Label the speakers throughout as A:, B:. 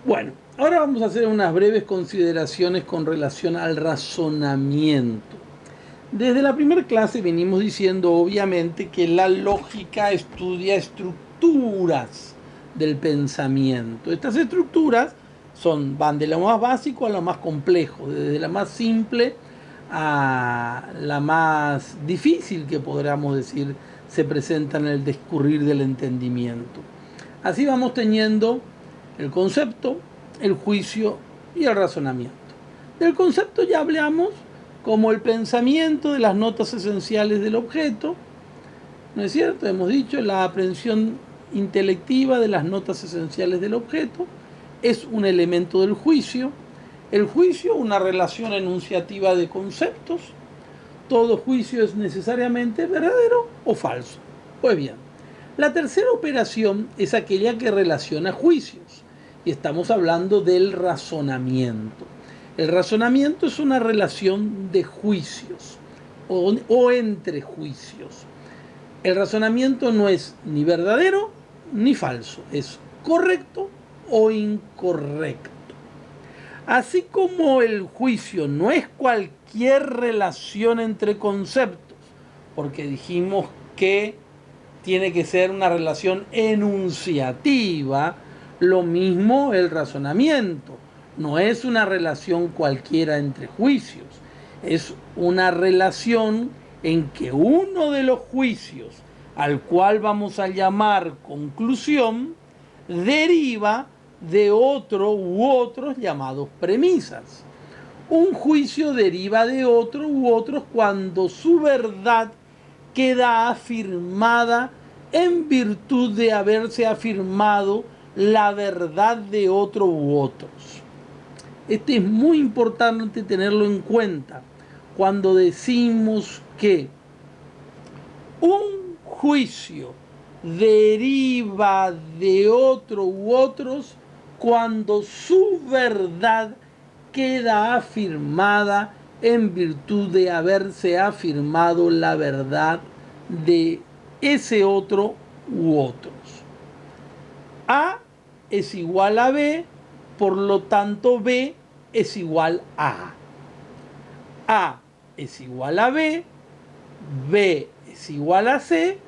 A: Bueno, ahora vamos a hacer unas breves consideraciones con relación al razonamiento. Desde la primera clase venimos diciendo obviamente que la lógica estudia estructuras del pensamiento. Estas estructuras van de lo más básico a lo más complejo, desde la más simple a la más difícil que podríamos decir se presenta en el discurrir del entendimiento. Así vamos teniendo el concepto, el juicio y el razonamiento. Del concepto ya hablamos como el pensamiento de las notas esenciales del objeto, ¿no es cierto? Hemos dicho la aprehensión intelectiva de las notas esenciales del objeto es un elemento del juicio. El juicio, una relación enunciativa de conceptos. Todo juicio es necesariamente verdadero o falso. Pues bien, la tercera operación es aquella que relaciona juicios y estamos hablando del razonamiento. El razonamiento es una relación de juicios o entre juicios. El razonamiento no es ni verdadero ni falso, es correcto o incorrecto. Así como el juicio no es cualquier relación entre conceptos, porque dijimos que tiene que ser una relación enunciativa, lo mismo el razonamiento. No es una relación cualquiera entre juicios, es una relación en que uno de los juicios, al cual vamos a llamar conclusión, deriva de otro u otros llamados premisas. Un juicio deriva de otro u otros cuando su verdad queda afirmada en virtud de haberse afirmado la verdad de otro u otros. Este es muy importante tenerlo en cuenta cuando decimos que un juicio deriva de otro u otros cuando su verdad queda afirmada en virtud de haberse afirmado la verdad de ese otro u otros. A es igual a B, por lo tanto B es igual a A. A es igual a B, B es igual a C,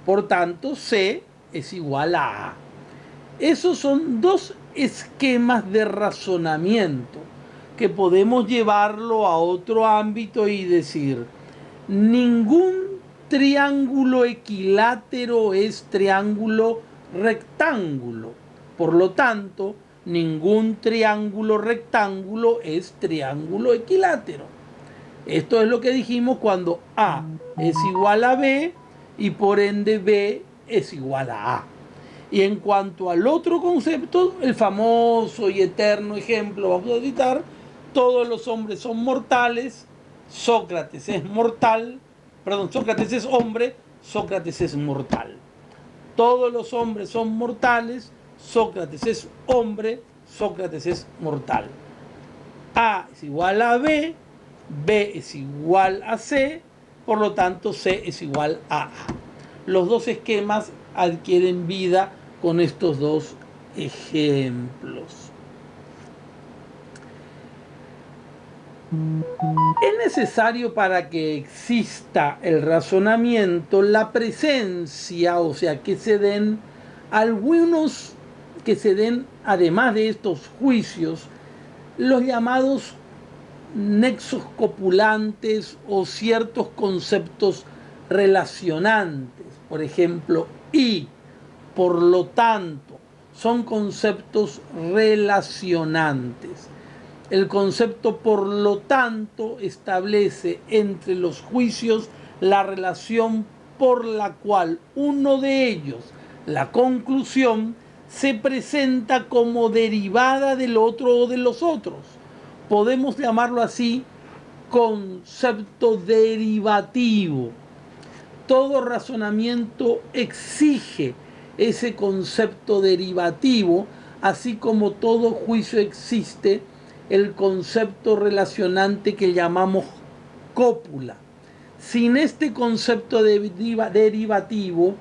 A: por tanto C es igual a A. Esos son dos esquemas de razonamiento que podemos llevarlo a otro ámbito y decir, ningún triángulo equilátero es triángulo rectángulo. Por lo tanto, ningún triángulo rectángulo es triángulo equilátero. Esto es lo que dijimos cuando A es igual a B y por ende B es igual a A. Y en cuanto al otro concepto, el famoso y eterno ejemplo, vamos a citar, todos los hombres son mortales, Sócrates es mortal, perdón, Sócrates es hombre, Sócrates es mortal. Todos los hombres son mortales, Sócrates es hombre, Sócrates es mortal. A es igual a B, B es igual a C, por lo tanto C es igual a A. Los dos esquemas adquieren vida con estos dos ejemplos. Es necesario para que exista el razonamiento la presencia, o sea, que se den algunos, que se den, además de estos juicios, los llamados nexos copulantes o ciertos conceptos relacionantes. Por ejemplo, y, por lo tanto, son conceptos relacionantes. El concepto por lo tanto establece entre los juicios la relación por la cual uno de ellos, la conclusión, se presenta como derivada del otro o de los otros. Podemos llamarlo así concepto derivativo. Todo razonamiento exige ese concepto derivativo, así como todo juicio existe el concepto relacionante que llamamos cópula. Sin este concepto derivativo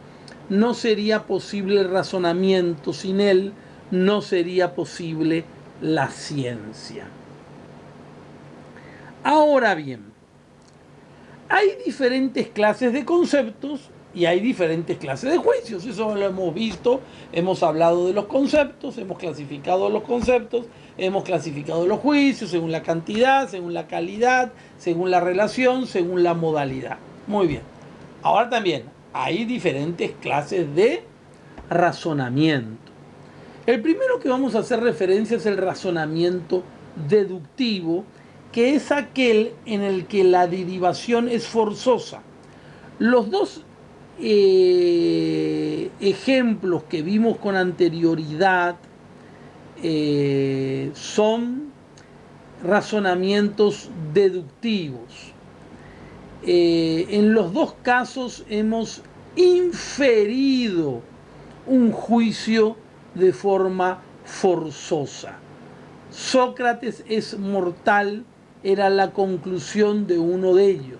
A: no sería posible el razonamiento, sin él no sería posible la ciencia. Ahora bien, hay diferentes clases de conceptos y hay diferentes clases de juicios. Eso lo hemos visto, hemos hablado de los conceptos, hemos clasificado los conceptos, hemos clasificado los juicios según la cantidad, según la calidad, según la relación, según la modalidad. Muy bien. Ahora también hay diferentes clases de razonamiento. El primero que vamos a hacer referencia es el razonamiento deductivo, que es aquel en el que la derivación es forzosa. Los dos ejemplos que vimos con anterioridad son razonamientos deductivos. En los dos casos hemos inferido un juicio de forma forzosa. Sócrates es mortal era la conclusión de uno de ellos,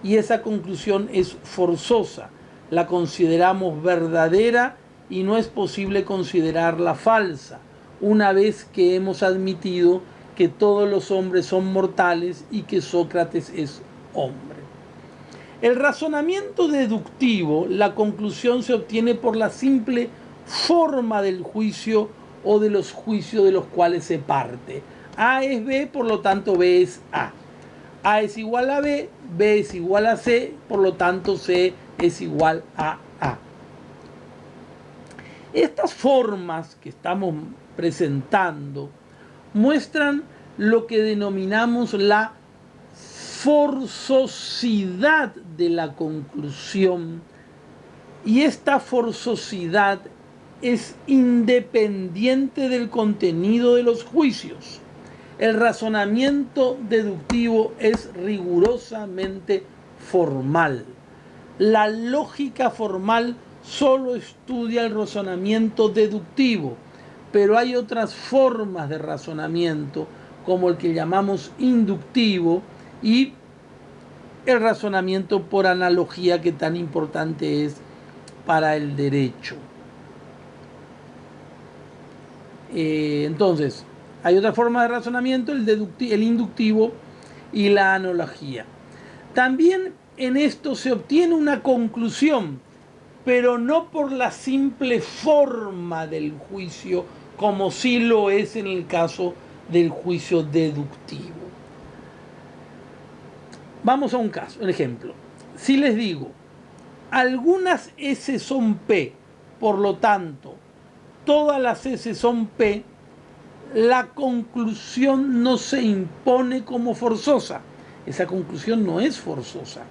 A: y esa conclusión es forzosa. La consideramos verdadera y no es posible considerarla falsa, una vez que hemos admitido que todos los hombres son mortales y que Sócrates es hombre. El razonamiento deductivo, la conclusión se obtiene por la simple forma del juicio o de los juicios de los cuales se parte. A es B, por lo tanto B es A. A es igual a B, B es igual a C, por lo tanto C es igual a A. Estas formas que estamos presentando muestran lo que denominamos la forzosidad de la conclusión, y esta forzosidad es independiente del contenido de los juicios. El razonamiento deductivo es rigurosamente formal. La lógica formal solo estudia el razonamiento deductivo, pero hay otras formas de razonamiento, como el que llamamos inductivo, y el razonamiento por analogía, que tan importante es para el derecho. Entonces, hay otra forma de razonamiento, el inductivo y la analogía. También en esto se obtiene una conclusión, pero no por la simple forma del juicio, como sí lo es en el caso del juicio deductivo. Vamos a un caso, un ejemplo. Si les digo, algunas S son P, por lo tanto, todas las S son P, la conclusión no se impone como forzosa. Esa conclusión no es forzosa.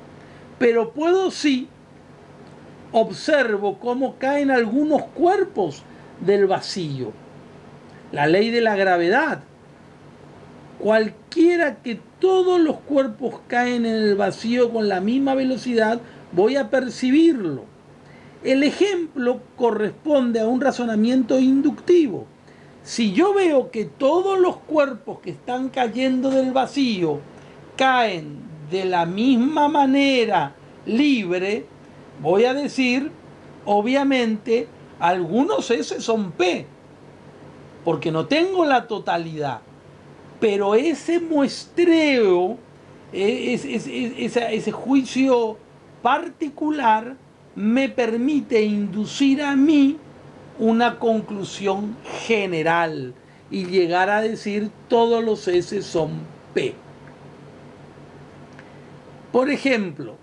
A: Pero puedo sí, observo cómo caen algunos cuerpos del vacío. La ley de la gravedad. Cualquiera que todos los cuerpos caen en el vacío con la misma velocidad, voy a percibirlo. El ejemplo corresponde a un razonamiento inductivo. Si yo veo que todos los cuerpos que están cayendo del vacío caen de la misma manera libre, voy a decir, obviamente, algunos S son P, porque no tengo la totalidad. Pero ese muestreo, ese juicio particular, me permite inducir a mí una conclusión general y llegar a decir todos los S son P. Por ejemplo,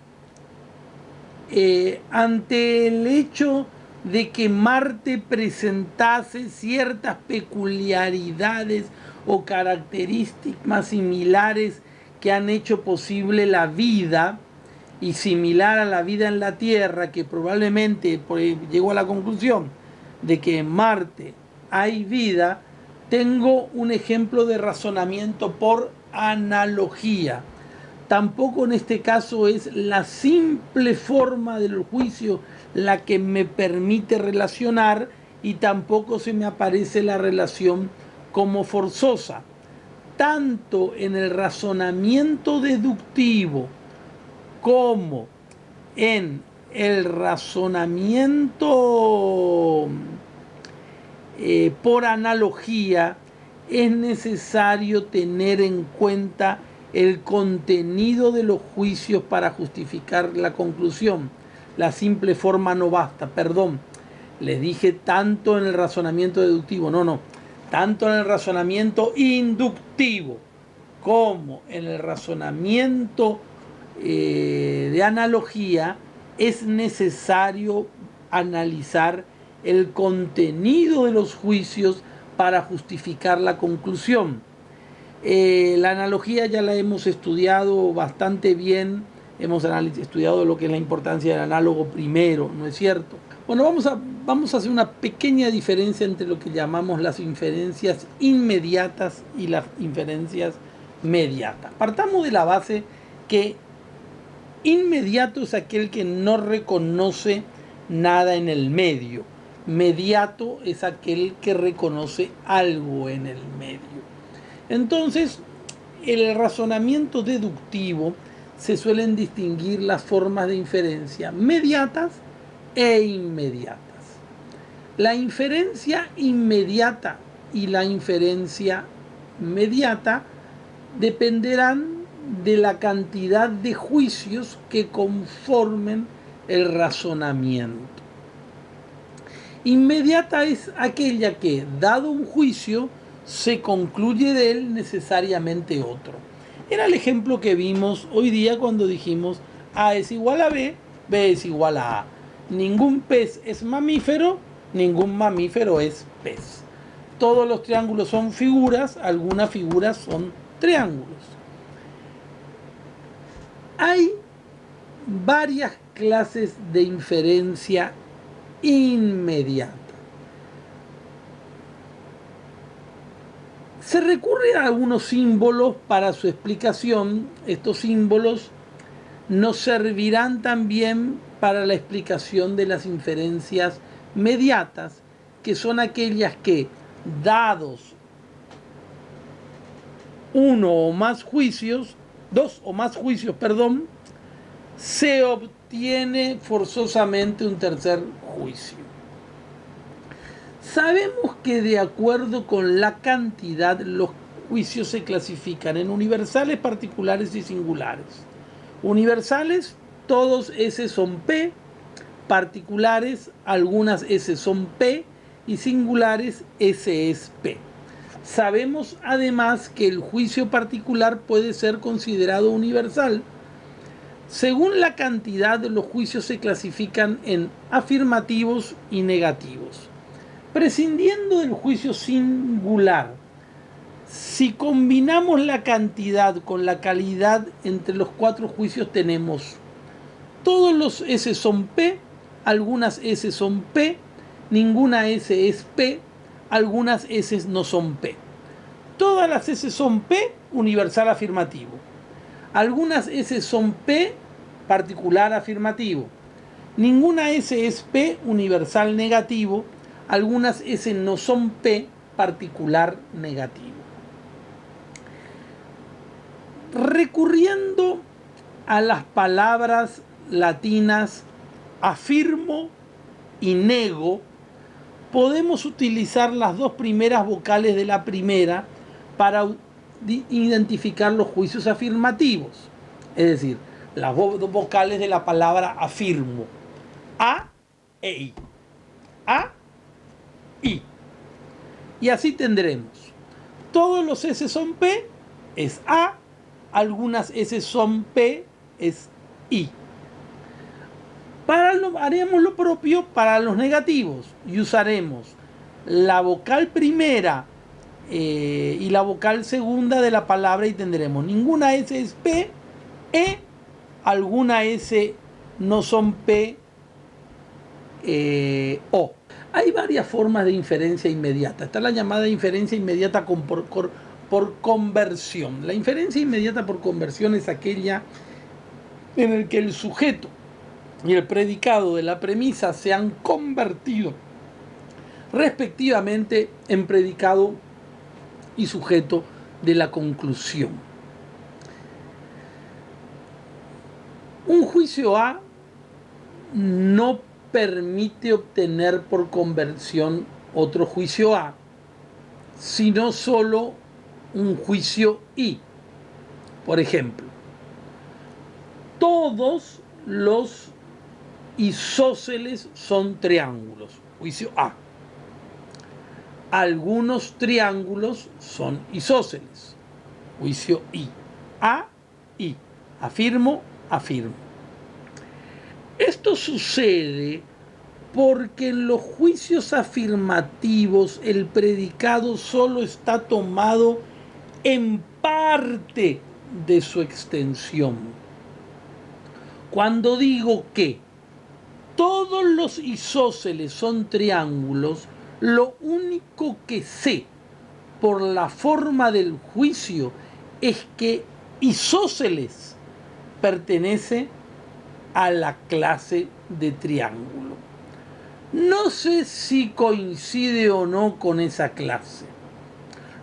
A: ante el hecho de que Marte presentase ciertas peculiaridades o características similares que han hecho posible la vida y similar a la vida en la Tierra, que probablemente llegó a la conclusión de que en Marte hay vida, tengo un ejemplo de razonamiento por analogía. Tampoco en este caso es la simple forma del juicio la que me permite relacionar, y tampoco se me aparece la relación como forzosa. Tanto en el razonamiento deductivo como en el razonamiento por analogía, es necesario tener en cuenta el contenido de los juicios para justificar la conclusión. La simple forma no basta. Perdón, les dije tanto en el razonamiento deductivo. No, no. Tanto en el razonamiento inductivo como en el razonamiento de analogía es necesario analizar el contenido de los juicios para justificar la conclusión. La analogía ya la hemos estudiado bastante bien, hemos estudiado lo que es la importancia del análogo primero, ¿no es cierto? Bueno, vamos a hacer una pequeña diferencia entre lo que llamamos las inferencias inmediatas y las inferencias mediatas. Partamos de la base que inmediato es aquel que no reconoce nada en el medio. Mediato es aquel que reconoce algo en el medio. Entonces, el razonamiento deductivo se suelen distinguir las formas de inferencia mediatas e inmediatas. La inferencia inmediata y la inferencia mediata dependerán de la cantidad de juicios que conformen el razonamiento. Inmediata es aquella que, dado un juicio, se concluye de él necesariamente otro. Era el ejemplo que vimos hoy día cuando dijimos A es igual a B, B es igual a A. Ningún pez es mamífero, ningún mamífero es pez. Todos los triángulos son figuras, algunas figuras son triángulos. Hay varias clases de inferencia inmediata. Se recurre a algunos símbolos para su explicación. Estos símbolos nos servirán también para la explicación de las inferencias mediatas, que son aquellas que, dados dos o más juicios, se obtiene forzosamente un tercer juicio. Sabemos que de acuerdo con la cantidad los juicios se clasifican en universales, particulares y singulares. Universales, todos S son P, particulares, algunas S son P y singulares, S es P. Sabemos además que el juicio particular puede ser considerado universal. Según la cantidad, los juicios se clasifican en afirmativos y negativos. Prescindiendo del juicio singular, si combinamos la cantidad con la calidad entre los cuatro juicios tenemos todos los S son P, algunas S son P, ninguna S es P, algunas S no son P. Todas las S son P, universal afirmativo. Algunas S son P, particular afirmativo. Ninguna S es P, universal negativo. Algunas S no son P, particular negativo. Recurriendo a las palabras latinas afirmo y nego, podemos utilizar las dos primeras vocales de la primera para identificar los juicios afirmativos. Es decir, las dos vocales de la palabra afirmo. A e I. A, I. Y así tendremos. Todos los S son P, es A. Algunas S son P, es I. Haremos lo propio para los negativos y usaremos la vocal primera y la vocal segunda de la palabra y tendremos ninguna S es P, E, alguna S no son P, O. Hay varias formas de inferencia inmediata. Está la llamada inferencia inmediata por conversión. La inferencia inmediata por conversión es aquella en la que el sujeto y el predicado de la premisa se han convertido respectivamente en predicado y sujeto de la conclusión. Un juicio A no permite obtener por conversión otro juicio A, sino solo un juicio I. Por ejemplo, todos los isósceles son triángulos, juicio A. Algunos triángulos son isósceles, juicio I. A, I. Afirmo, afirmo. Esto sucede porque en los juicios afirmativos el predicado solo está tomado en parte de su extensión. Cuando digo que todos los isósceles son triángulos, lo único que sé por la forma del juicio es que isósceles pertenece a la clase de triángulo. No sé si coincide o no con esa clase.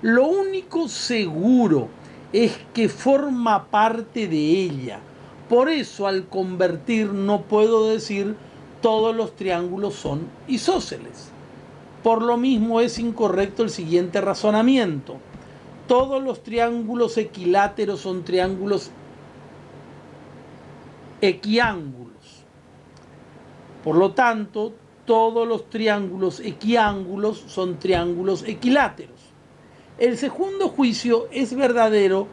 A: Lo único seguro es que forma parte de ella. Por eso, al convertir, no puedo decir todos los triángulos son isósceles. Por lo mismo es incorrecto el siguiente razonamiento. Todos los triángulos equiláteros son triángulos equiángulos. Por lo tanto, todos los triángulos equiángulos son triángulos equiláteros. El segundo juicio es verdadero,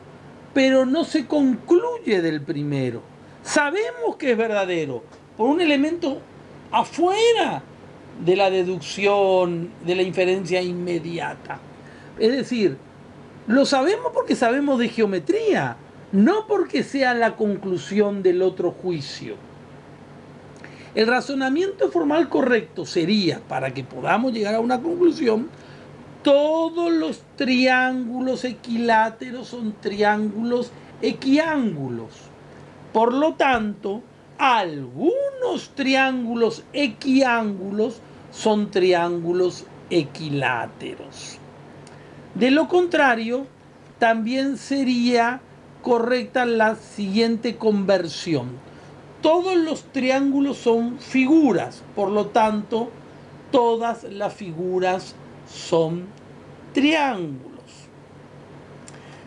A: pero no se concluye del primero. Sabemos que es verdadero por un elemento afuera de la deducción, de la inferencia inmediata. Es decir, lo sabemos porque sabemos de geometría, no porque sea la conclusión del otro juicio. El razonamiento formal correcto sería, para que podamos llegar a una conclusión, todos los triángulos equiláteros son triángulos equiángulos. Por lo tanto, algunos triángulos equiángulos son triángulos equiláteros. De lo contrario, también sería correcta la siguiente conversión. Todos los triángulos son figuras, por lo tanto, todas las figuras son triángulos.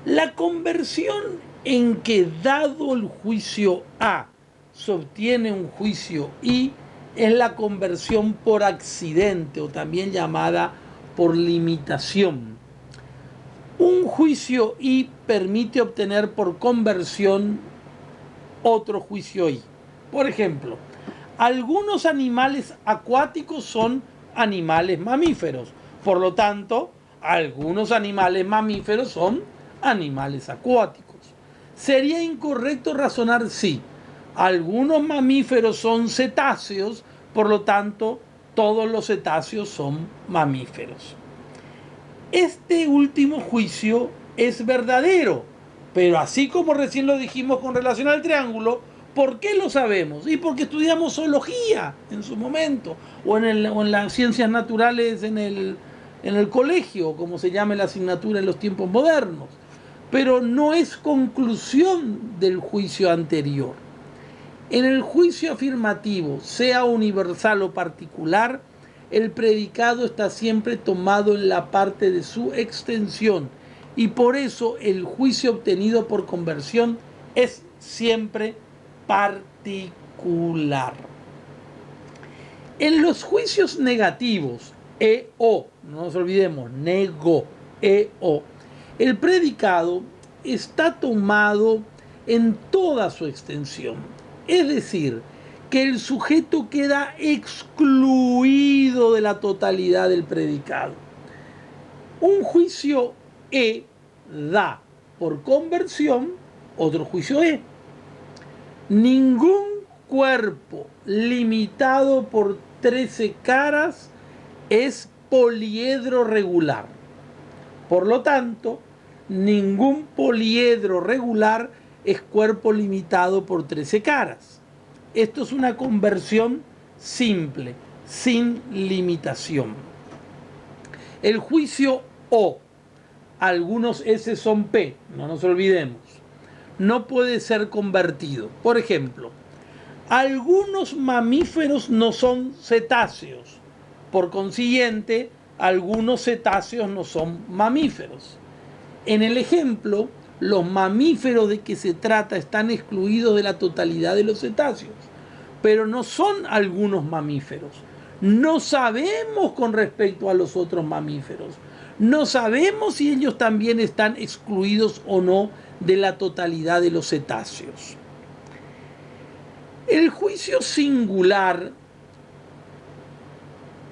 A: La conversión en que, dado el juicio A, se obtiene un juicio I es la conversión por accidente o también llamada por limitación. Un juicio I permite obtener por conversión otro juicio I. Por ejemplo, algunos animales acuáticos son animales mamíferos. Por lo tanto, algunos animales mamíferos son animales acuáticos. Sería incorrecto razonar si algunos mamíferos son cetáceos, por lo tanto, todos los cetáceos son mamíferos. Este último juicio es verdadero, pero así como recién lo dijimos con relación al triángulo, ¿por qué lo sabemos? Y porque estudiamos zoología en su momento, o en las ciencias naturales en el colegio, como se llame la asignatura en los tiempos modernos. Pero no es conclusión del juicio anterior. En el juicio afirmativo, sea universal o particular, el predicado está siempre tomado en la parte de su extensión y por eso el juicio obtenido por conversión es siempre particular. En los juicios negativos, E-O, no nos olvidemos, nego, E-O, el predicado está tomado en toda su extensión. Es decir, que el sujeto queda excluido de la totalidad del predicado. Un juicio E da por conversión otro juicio E. Ningún cuerpo limitado por 13 caras es poliedro regular. Por lo tanto, ningún poliedro regular es cuerpo limitado por 13 caras. Esto es una conversión simple, sin limitación. El juicio O, algunos S son P, no nos olvidemos, no puede ser convertido. Por ejemplo, algunos mamíferos no son cetáceos. Por consiguiente, algunos cetáceos no son mamíferos. En el ejemplo, los mamíferos de que se trata están excluidos de la totalidad de los cetáceos, pero no son algunos mamíferos. No sabemos con respecto a los otros mamíferos. No sabemos si ellos también están excluidos o no de la totalidad de los cetáceos. El juicio singular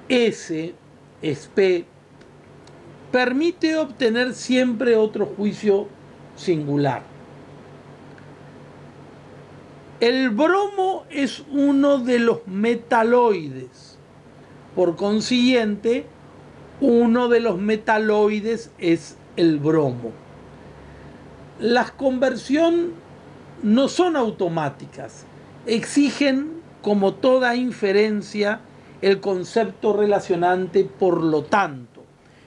A: S es P permite obtener siempre otro juicio singular. El bromo es uno de los metaloides. Por consiguiente, uno de los metaloides es el bromo. Las conversiones no son automáticas. Exigen, como toda inferencia, el concepto relacionante por lo tanto.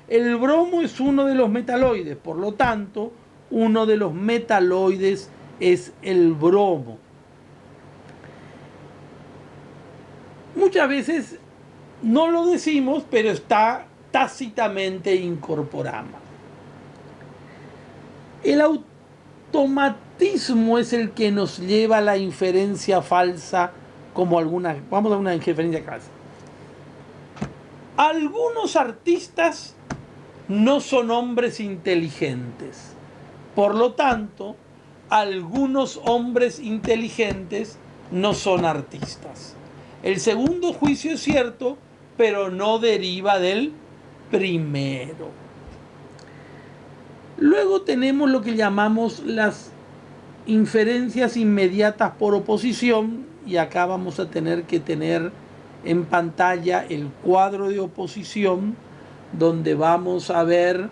A: El bromo es uno de los metaloides, por lo tanto, uno de los metaloides es el bromo. Muchas veces no lo decimos, pero está tácitamente incorporado. El automatismo es el que nos lleva a la inferencia falsa, como vamos a una inferencia falsa. Algunos artistas no son hombres inteligentes. Por lo tanto, algunos hombres inteligentes no son artistas. El segundo juicio es cierto, pero no deriva del primero. Luego tenemos lo que llamamos las inferencias inmediatas por oposición, y acá vamos a tener que tener en pantalla el cuadro de oposición, donde vamos a ver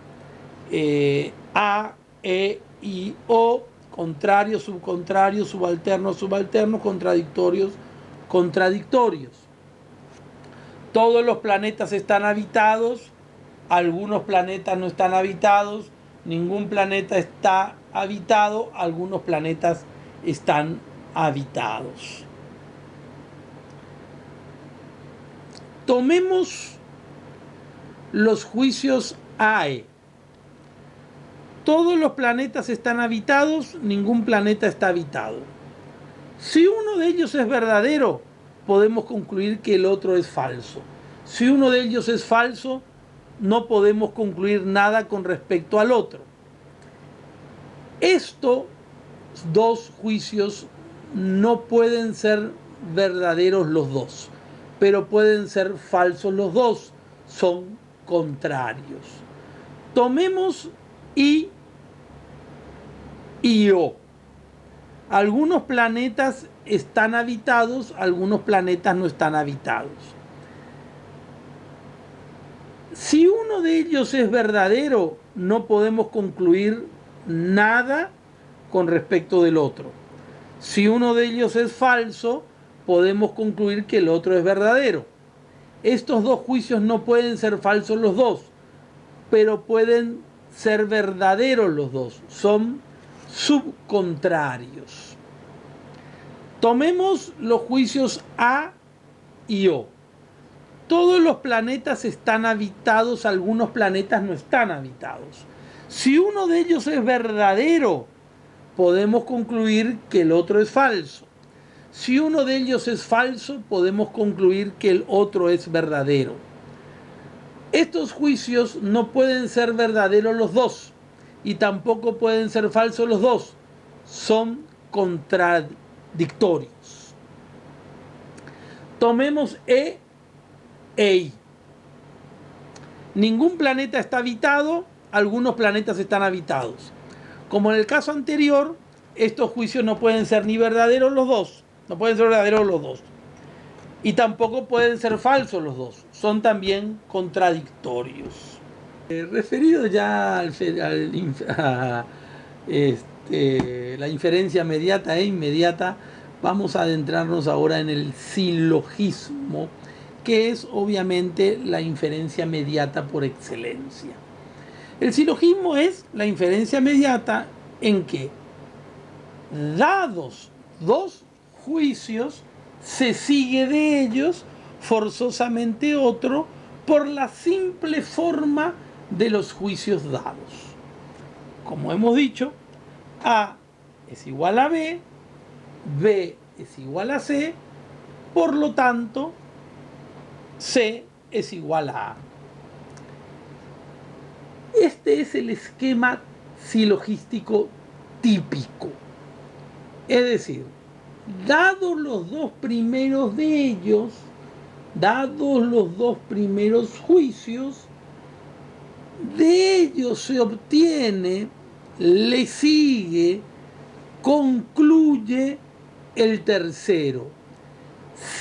A: A, E, I, O, contrarios, subcontrarios, subalternos, subalternos, contradictorios, contradictorios. Todos los planetas están habitados, algunos planetas no están habitados, ningún planeta está habitado, algunos planetas están habitados. Tomemos los juicios AE. Todos los planetas están habitados, ningún planeta está habitado. Si uno de ellos es verdadero, podemos concluir que el otro es falso. Si uno de ellos es falso, no podemos concluir nada con respecto al otro. Estos dos juicios no pueden ser verdaderos los dos, pero pueden ser falsos los dos, son contrarios. Tomemos I y O. Algunos planetas están habitados, algunos planetas no están habitados. Si uno de ellos es verdadero, no podemos concluir nada con respecto del otro. Si uno de ellos es falso, podemos concluir que el otro es verdadero. Estos dos juicios no pueden ser falsos los dos, pero pueden ser verdaderos los dos. Son subcontrarios. Tomemos los juicios A y O. Todos los planetas están habitados, algunos planetas no están habitados. Si uno de ellos es verdadero, podemos concluir que el otro es falso. Si uno de ellos es falso, podemos concluir que el otro es verdadero. Estos juicios no pueden ser verdaderos los dos y tampoco pueden ser falsos los dos. Son contradictorios. Tomemos E e I. Ningún planeta está habitado, algunos planetas están habitados. Como en el caso anterior, estos juicios no pueden ser ni verdaderos los dos, no pueden ser verdaderos los dos. Y tampoco pueden ser falsos los dos, son también contradictorios. Referido ya a la inferencia mediata e inmediata, vamos a adentrarnos ahora en el silogismo, que es obviamente la inferencia mediata por excelencia. El silogismo es la inferencia mediata en que, dados dos juicios, se sigue de ellos forzosamente otro por la simple forma de los juicios dados. Como hemos dicho, A es igual a B, B es igual a C, por lo tanto, C es igual a A. Este es el esquema silogístico típico. Es decir, dados los dos primeros de ellos, dados los dos primeros juicios, de ellos se obtiene, le sigue, concluye el tercero,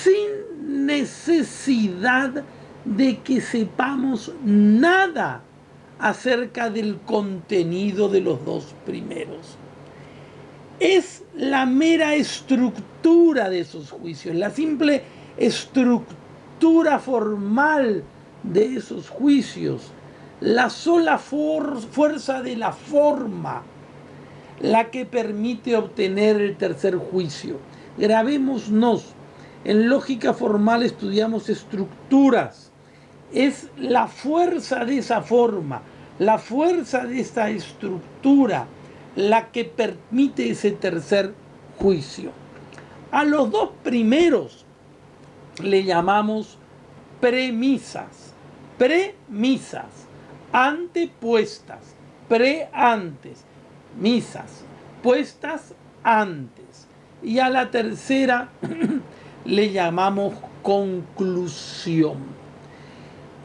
A: sin necesidad de que sepamos nada acerca del contenido de los dos primeros. Es la mera estructura de esos juicios, la simple estructura formal de esos juicios, la sola fuerza de la forma, la que permite obtener el tercer juicio. Grabémonos, en lógica formal estudiamos estructuras. Es la fuerza de esa forma, la fuerza de esta estructura, la que permite ese tercer juicio. A los dos primeros le llamamos premisas, antepuestas, antes, misas, puestas antes. Y a la tercera le llamamos conclusión.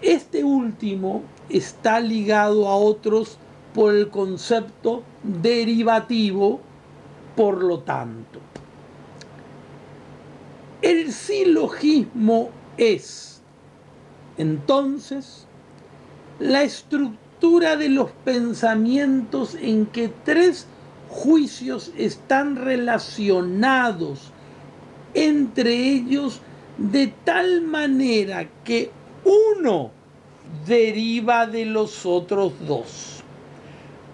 A: Este último está ligado a otros por el concepto derivativo, por lo tanto. El silogismo es, entonces, la estructura de los pensamientos en que tres juicios están relacionados entre ellos de tal manera que uno deriva de los otros dos.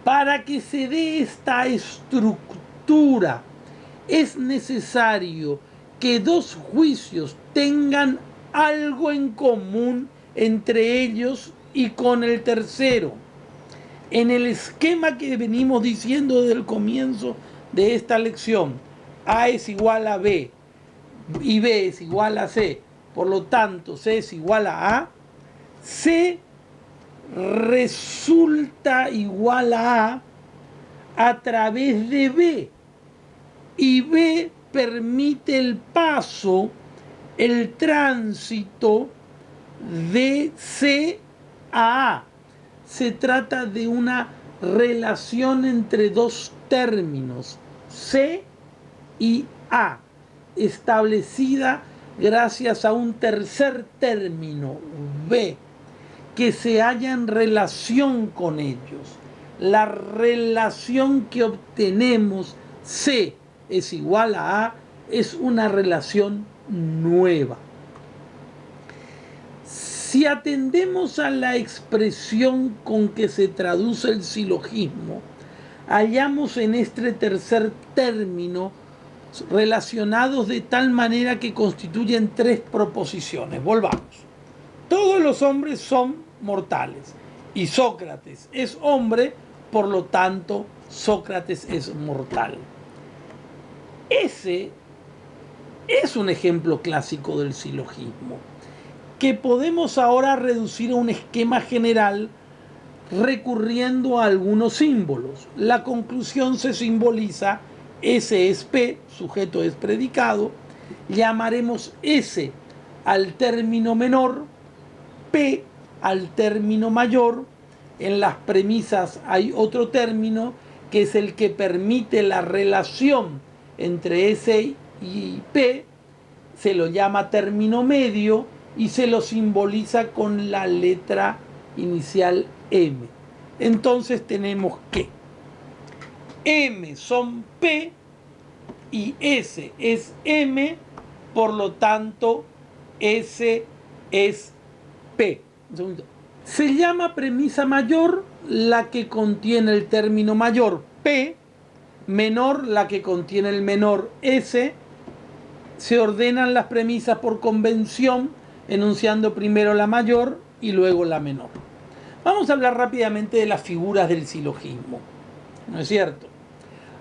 A: Para que se dé esta estructura es necesario que dos juicios tengan algo en común entre ellos y con el tercero. En el esquema que venimos diciendo desde el comienzo de esta lección, A es igual a B y B es igual a C, por lo tanto C es igual a, C resulta igual a través de B, y B permite el paso, el tránsito de C a A. Se trata de una relación entre dos términos, C y A, establecida gracias a un tercer término, B, que se halla en relación con ellos. La relación que obtenemos, C es igual a, es una relación nueva. Si atendemos a la expresión con que se traduce el silogismo, hallamos en este tercer término relacionados de tal manera que constituyen tres proposiciones. Volvamos. Todos los hombres son mortales y Sócrates es hombre, por lo tanto Sócrates es mortal. Ese es un ejemplo clásico del silogismo, que podemos ahora reducir a un esquema general recurriendo a algunos símbolos. La conclusión se simboliza, S es P, sujeto es predicado, llamaremos S al término menor, P al término mayor. En las premisas hay otro término que es el que permite la relación entre S y P, se lo llama término medio y se lo simboliza con la letra inicial M. Entonces tenemos que M son P y S es M, por lo tanto S es P. Un segundo. Se llama premisa mayor la que contiene el término mayor P, menor la que contiene el menor S. Se ordenan las premisas por convención, enunciando primero la mayor y luego la menor. Vamos a hablar rápidamente de las figuras del silogismo, ¿no es cierto?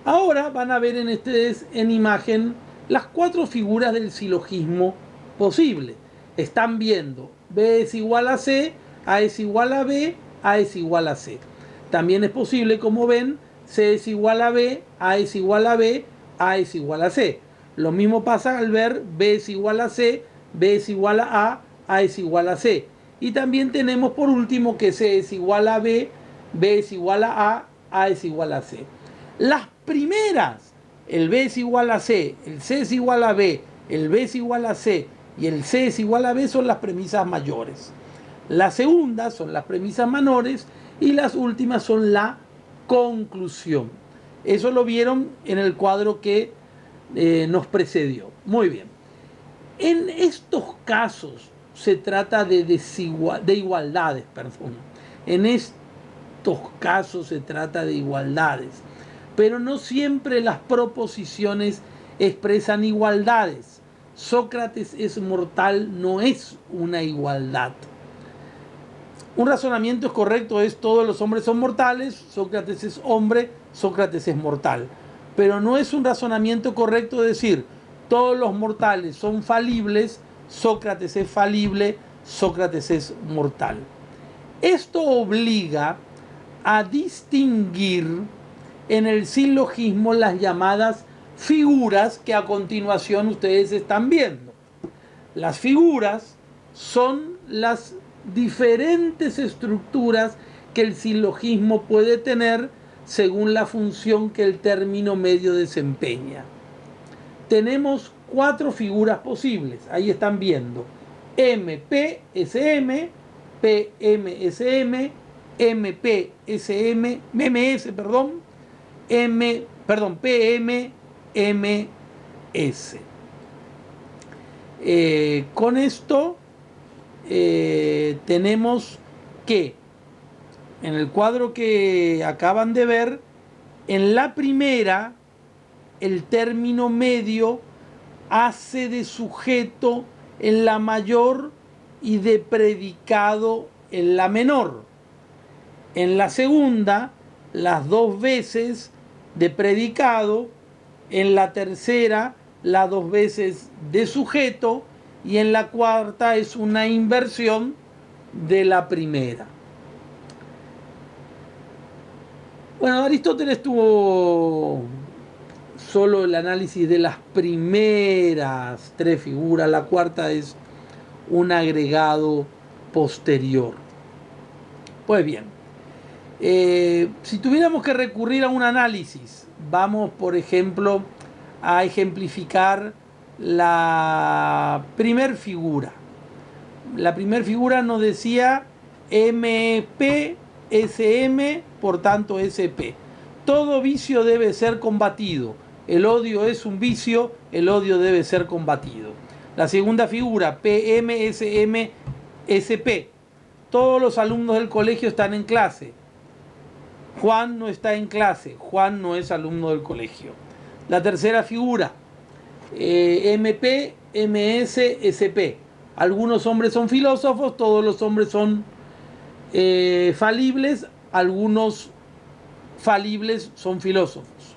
A: Ahora van a ver en imagen las 4 figuras del silogismo posible. Están viendo B es igual a C, A es igual a B, A es igual a C. También es posible, como ven, C es igual a B, A es igual a B, A es igual a C. Lo mismo pasa al ver B es igual a C, B es igual a A es igual a C. Y también tenemos por último que C es igual a B, B es igual A es igual a C. Las primeras, el B es igual a C, el C es igual a B, el B es igual a C y el C es igual a B son las premisas mayores. Las segundas son las premisas menores y las últimas son la conclusión. Eso lo vieron en el cuadro que nos precedió. Muy bien. En estos casos se trata de igualdades, perdón. En estos casos se trata de igualdades, pero no siempre las proposiciones expresan igualdades. Sócrates es mortal no es una igualdad. Un razonamiento correcto es todos los hombres son mortales, Sócrates es hombre, Sócrates es mortal. Pero no es un razonamiento correcto decir todos los mortales son falibles, Sócrates es falible, Sócrates es mortal. Esto obliga a distinguir en el silogismo las llamadas figuras que a continuación ustedes están viendo. Las figuras son las diferentes estructuras que el silogismo puede tener según la función que el término medio desempeña. Tenemos 4 figuras posibles, ahí están viendo: MPSM, PMSM, MPSM, MMS, PMMS. Con esto tenemos que en el cuadro que acaban de ver, en la primera el término medio hace de sujeto en la mayor y de predicado en la menor. En la segunda, las 2 veces de predicado. En la tercera, las 2 veces de sujeto. Y en la cuarta es una inversión de la primera. Bueno, Aristóteles tuvo solo el análisis de las primeras 3 figuras. La cuarta es un agregado posterior. Pues bien, si tuviéramos que recurrir a un análisis, vamos, por ejemplo, a ejemplificar la primer figura. La primera figura nos decía MP, SM, por tanto SP. Todo vicio debe ser combatido. El odio es un vicio, el odio debe ser combatido. La segunda figura, PM, SM, SP. Todos los alumnos del colegio están en clase. Juan no está en clase, Juan no es alumno del colegio. La tercera figura, MP, MS, SP. Algunos hombres son filósofos, todos los hombres son falibles, algunos falibles son filósofos.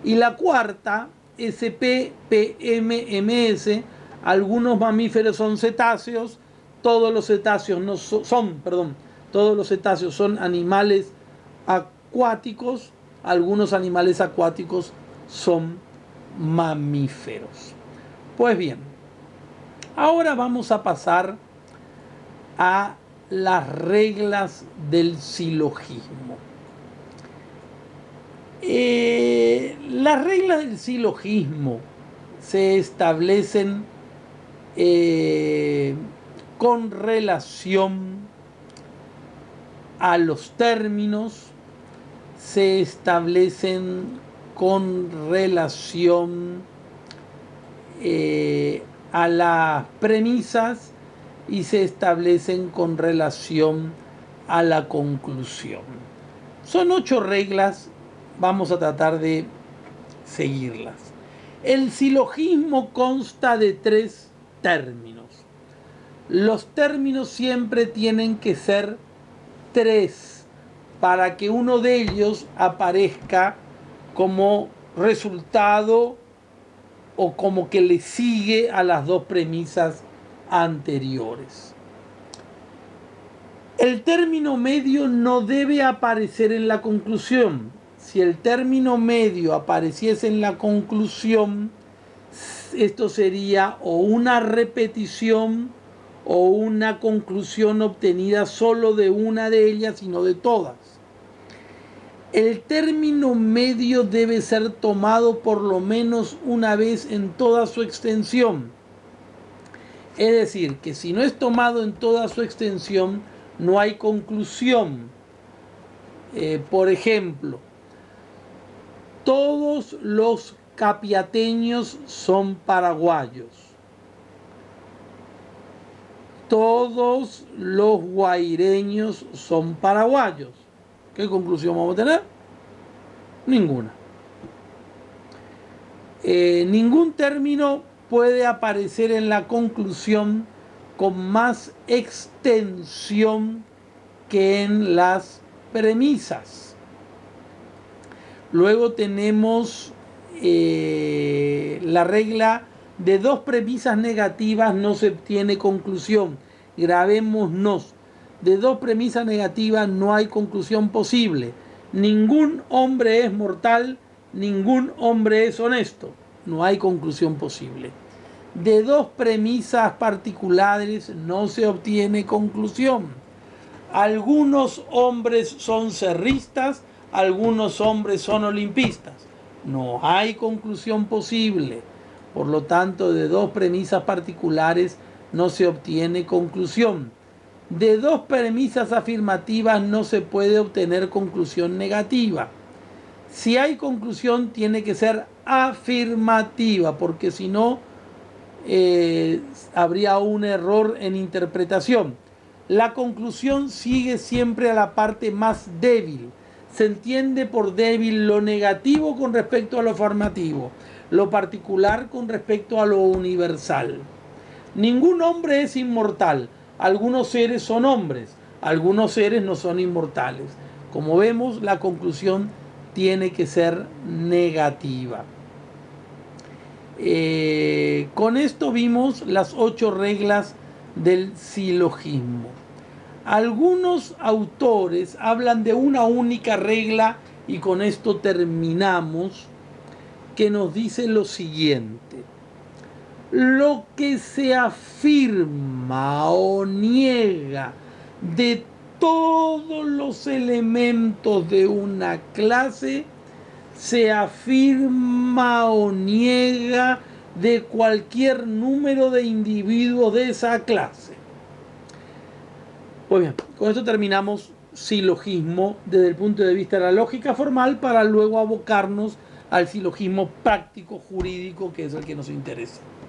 A: Y la cuarta, SP, PM, MS. Algunos mamíferos son cetáceos, todos los cetáceos no todos los cetáceos son animales acuáticos, algunos animales acuáticos son mamíferos. Pues bien, ahora vamos a pasar a las reglas del silogismo. Las reglas del silogismo se establecen con relación a los términos, se establecen con relación a las premisas y se establecen con relación a la conclusión. Son 8 reglas, vamos a tratar de seguirlas. El silogismo consta de 3 términos. Los términos siempre tienen que ser tres para que uno de ellos aparezca como resultado o como que le sigue a las dos premisas anteriores. El término medio no debe aparecer en la conclusión. Si el término medio apareciese en la conclusión, esto sería o una repetición o una conclusión obtenida solo de una de ellas y no de todas. El término medio debe ser tomado por lo menos una vez en toda su extensión. Es decir, que si no es tomado en toda su extensión, no hay conclusión. Por ejemplo, todos los capiateños son paraguayos. Todos los guaireños son paraguayos. ¿Qué conclusión vamos a tener? Ninguna. Ningún término puede aparecer en la conclusión con más extensión que en las premisas. Luego tenemos la regla de dos premisas negativas no se obtiene conclusión. Grabémonos. De dos premisas negativas no hay conclusión posible. Ningún hombre es mortal, ningún hombre es honesto. No hay conclusión posible. De dos premisas particulares no se obtiene conclusión. Algunos hombres son cerristas, algunos hombres son olimpistas. No hay conclusión posible. Por lo tanto, de dos premisas particulares no se obtiene conclusión. De dos premisas afirmativas no se puede obtener conclusión negativa. Si hay conclusión, tiene que ser afirmativa, porque si no, habría un error en interpretación. La conclusión sigue siempre a la parte más débil. Se entiende por débil lo negativo con respecto a lo afirmativo, lo particular con respecto a lo universal. Ningún hombre es inmortal. Algunos seres son hombres, algunos seres no son inmortales. Como vemos, la conclusión tiene que ser negativa. Con esto vimos las 8 reglas del silogismo. Algunos autores hablan de una única regla y con esto terminamos, que nos dice lo siguiente: lo que se afirma o niega de todos los elementos de una clase se afirma o niega de cualquier número de individuos de esa clase. Pues bien, con esto terminamos silogismo desde el punto de vista de la lógica formal, para luego abocarnos al silogismo práctico jurídico, que es el que nos interesa.